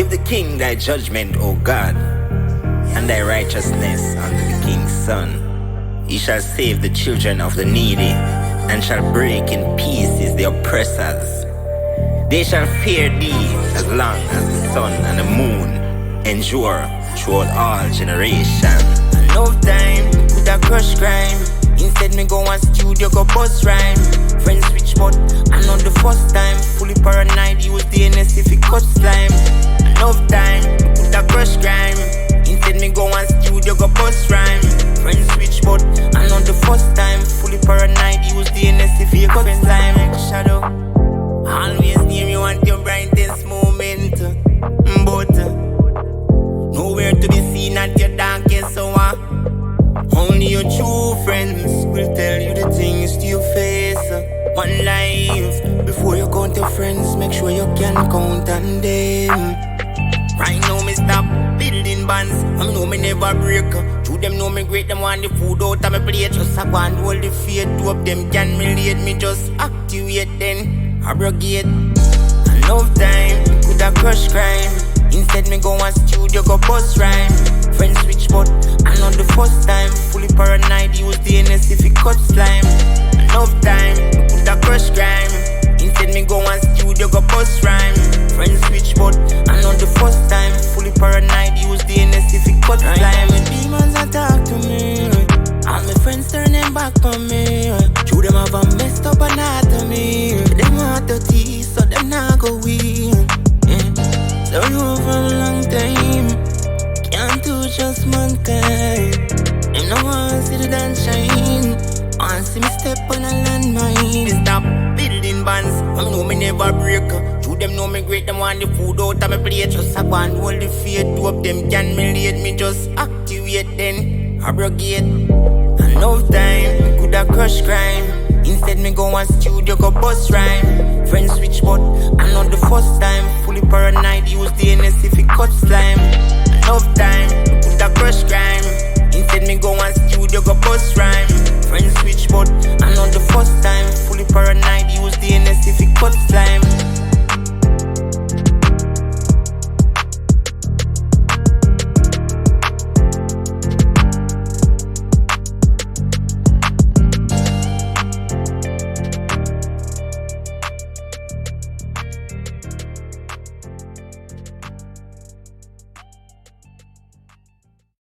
Give the king thy judgment, O God, and thy righteousness unto the king's son. He shall save the children of the needy, and shall break in pieces the oppressors. They shall fear thee as long as the sun and the moon endure throughout all generations. Enough time could have crush crime. Instead me go on studio, go bust rhyme. Friends switch but I know the first time. Fully paranoid, use the NS if it cut slime. Enough time could have crush crime. Instead me go on studio, go bust rhyme. Friends switch but I know the first time. Fully paranoid, use the NS if it cut slime. Shadow always near me, want your brightest moment. But nowhere to be seen at your darkest hour. Only your true friends will tell you the things to your face. One life, before you count your friends, make sure you can count on them. Right now me stop building bands, I know me never break. To them know me great, them want the food out of my plate. Just a band, hold the faith, two of them can relate. Me just activate then, abrogate. Enough time, could have crush crime. Instead me go on studio, go bust rhyme. Friends switch but I know the first time. Fully paranoid, use the NS if it cut slime. Enough time, could have crush crime. Instead me go on studio, go bust rhyme. Friends switch but I know the first time. Fully paranoid, use the NS if it cut slime. When demons attack to me, all my friends turn them back on me. True them have a messed up anatomy. Them want to tease so them not go win. So you for a long time, can't do just mankind. Them no want see the dance shine, want see me step on a landmine. They stop building bands, I know me never break. To them know me great, them want the food out of my plate. Just a band, hold the faith, two of them can relate. Me just activate then, abrogate. Enough time, could have crush crime. Instead me go on studio, go bust rhyme. Friends switch but I know the first time. Fully paranoid, use the NS if it cut slime. Enough time, could have crush crime. Instead me go on studio, go bust rhyme. Friends switch